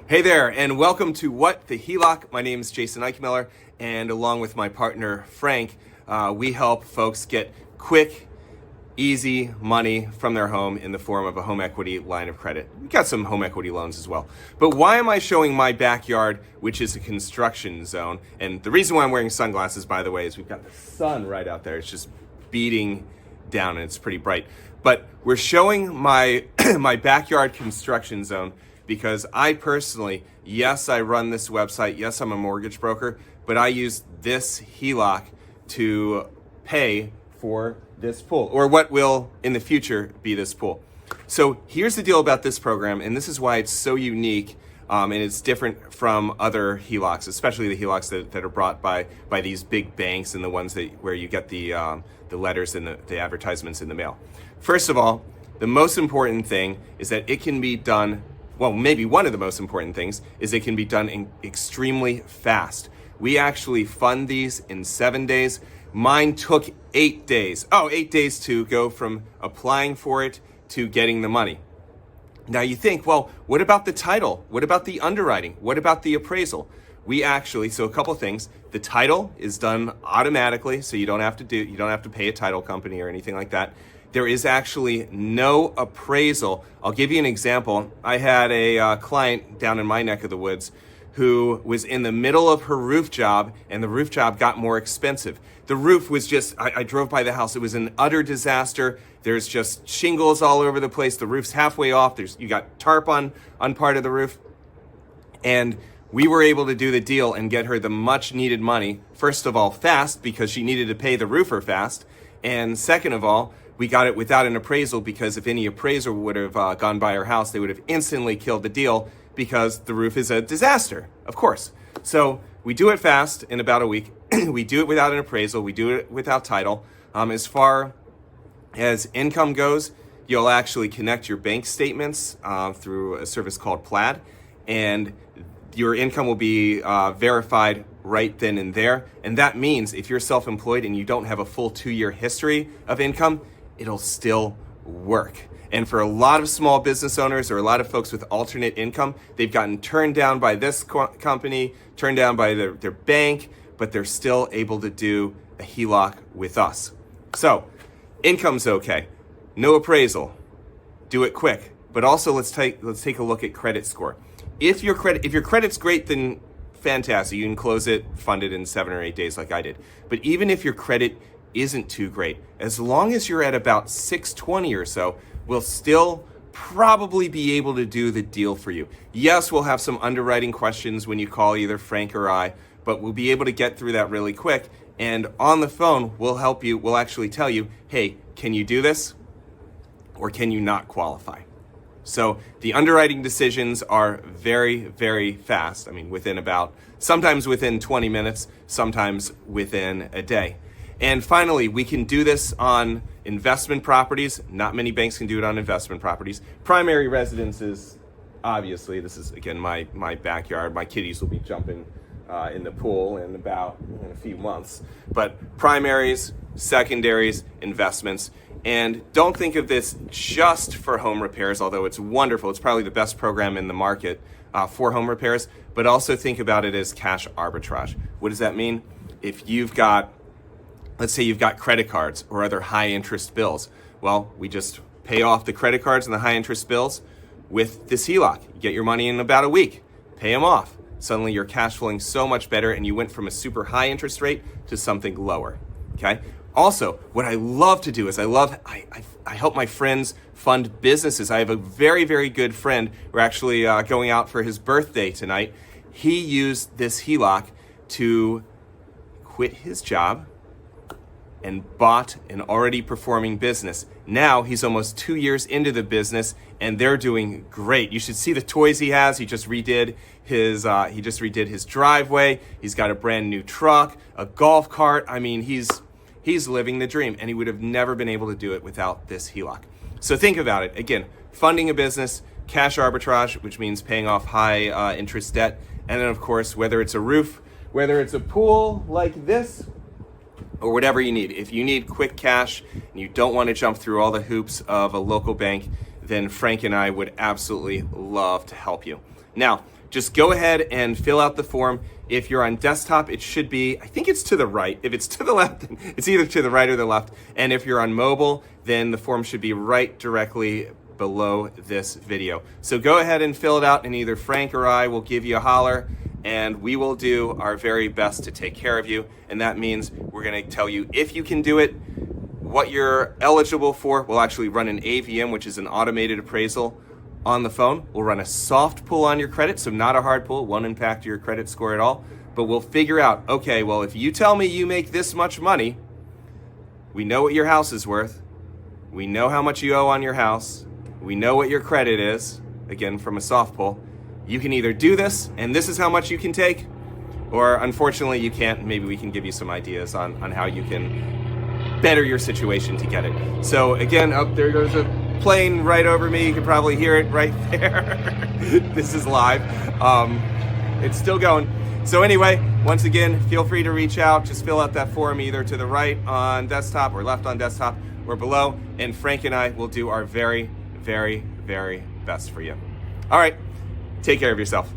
Hey there, and welcome to What the HELOC. My name is Jason Eichmiller, and along with my partner Frank, we help folks get quick, easy money from their home in the form of a home equity line of credit. We've got some home equity loans as well. But why am I showing my backyard, which is a construction zone? And the reason why I'm wearing sunglasses, by the way, is we've got the sun right out there. It's just beating down and it's pretty bright. But we're showing my my backyard construction zone because I personally, yes, I run this website, yes, I'm a mortgage broker, but I use this HELOC to pay for this pool, or what will in the future be this pool. So here's the deal about this program, and this is why it's so unique, and it's different from other HELOCs, especially the HELOCs that are brought by these big banks and the ones where you get the letters and the advertisements in the mail. First of all, the most important thing is that it can be done. Well, maybe one of the most important things is it can be done extremely fast. We actually fund these in 7 days. Mine took 8 days. 8 days to go from applying for it to getting the money. Now you think, well, what about the title? What about the underwriting? What about the appraisal? So a couple things. The title is done automatically, so you don't have to pay a title company or anything like that. There is actually no appraisal. I'll give you an example. I had a client down in my neck of the woods who was in the middle of her roof job, and the roof job got more expensive. The roof was just, I drove by the house, it was an utter disaster. There's just shingles all over the place. The roof's halfway off. You got tarp on part of the roof. And we were able to do the deal and get her the much needed money. First of all, fast, because she needed to pay the roofer fast. And second of all, we got it without an appraisal, because if any appraiser would have gone by her house, they would have instantly killed the deal, because the roof is a disaster, of course. So we do it fast in about a week. We do it without an appraisal. We do it without title. As far as income goes, you'll actually connect your bank statements through a service called Plaid, and your income will be verified right then and there. And that means if you're self-employed and you don't have a full 2-year history of income, it'll still work. And for a lot of small business owners or a lot of folks with alternate income, they've gotten turned down by this company, turned down by their bank, but they're still able to do a HELOC with us. So income's okay. No appraisal. Do it quick. But also let's take a look at credit score. If your credit's great, then fantastic. You can close it, fund it in 7 or 8 days like I did. But even if your credit isn't too great, as long as you're at about 620 or so, we'll still probably be able to do the deal for you. Yes, we'll have some underwriting questions when you call either Frank or I, but we'll be able to get through that really quick. And on the phone, we'll help you. We'll actually tell you, hey, can you do this? Or can you not qualify? So the underwriting decisions are very, very fast. I mean, sometimes within 20 minutes, sometimes within a day. And finally, we can do this on investment properties. Not many banks can do it on investment properties. Primary residences, obviously, this is, again, my backyard. My kitties will be jumping in the pool in a few months. But primaries, secondaries, investments. And don't think of this just for home repairs, although it's wonderful. It's probably the best program in the market for home repairs. But also think about it as cash arbitrage. What does that mean? If let's say you've got credit cards or other high interest bills. Well, we just pay off the credit cards and the high interest bills with this HELOC. You get your money in about a week, pay them off. Suddenly you're cash flowing so much better, and you went from a super high interest rate to something lower, okay? Also, what I love to do is I help my friends fund businesses. I have a very, very good friend. We're actually going out for his birthday tonight. He used this HELOC to quit his job and bought an already performing business. Now he's almost 2 years into the business, and they're doing great. You should see the toys he has. He just redid his driveway. He's got a brand new truck, a golf cart. I mean, he's living the dream, and he would have never been able to do it without this HELOC. So think about it. Again, funding a business, cash arbitrage, which means paying off high interest debt, and then of course, whether it's a roof, whether it's a pool like this, or whatever you need. If you need quick cash and you don't want to jump through all the hoops of a local bank, then Frank and I would absolutely love to help you. Now, just go ahead and fill out the form. If you're on desktop, it should be, I think it's to the right. If it's to the left, it's either to the right or the left. And if you're on mobile, then the form should be right directly below this video. So go ahead and fill it out, and either Frank or I will give you a holler, and we will do our very best to take care of you. And that means we're gonna tell you if you can do it, what you're eligible for. We'll actually run an AVM, which is an automated appraisal, on the phone. We'll run a soft pull on your credit, so not a hard pull, won't impact your credit score at all. But we'll figure out, okay, well, if you tell me you make this much money, we know what your house is worth, we know how much you owe on your house, we know what your credit is, again, from a soft pull. You can either do this, and this is how much you can take, or unfortunately you can't. Maybe we can give you some ideas on how you can better your situation to get it. So again, there goes a plane right over me. You can probably hear it right there. This is live. It's still going. So anyway, once again, feel free to reach out. Just fill out that form either to the right on desktop or left on desktop or below, and Frank and I will do our very, very, very best for you. All right, take care of yourself.